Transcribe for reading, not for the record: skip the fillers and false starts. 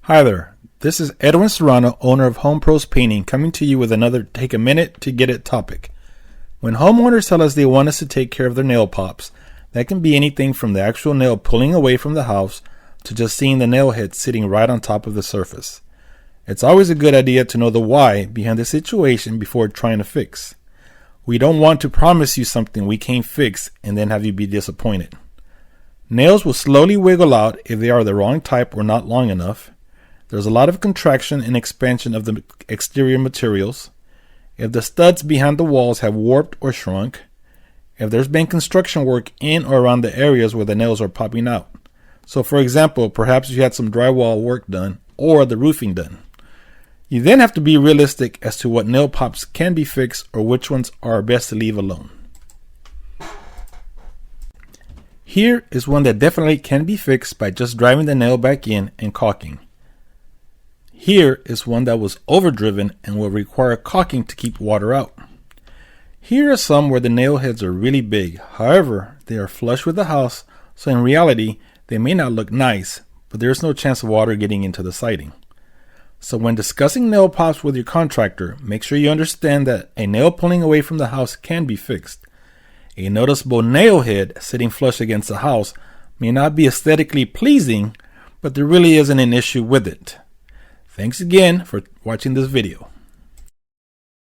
Hi there, this is Edwin Serrano, owner of Home Pros Painting, coming to you with another Take a Minute to Get It topic. When homeowners tell us they want us to take care of their nail pops, that can be anything from the actual nail pulling away from the house to just seeing the nail head sitting right on top of the surface. It's always a good idea to know the why behind the situation before trying to fix. We don't want to promise you something we can't fix and then have you be disappointed. Nails will slowly wiggle out if they are the wrong type or not long enough. There's a lot of contraction and expansion of the exterior materials. If the studs behind the walls have warped or shrunk. If there's been construction work in or around the areas where the nails are popping out. So for example, perhaps you had some drywall work done or the roofing done. You then have to be realistic as to what nail pops can be fixed or which ones are best to leave alone. Here is one that definitely can be fixed by just driving the nail back in and caulking. Here is one that was overdriven and will require caulking to keep water out. Here are some where the nail heads are really big. However, they are flush with the house, so in reality, they may not look nice, but there is no chance of water getting into the siding. So when discussing nail pops with your contractor, make sure you understand that a nail pulling away from the house can be fixed. A noticeable nail head sitting flush against the house may not be aesthetically pleasing, but there really isn't an issue with it. Thanks again for watching this video.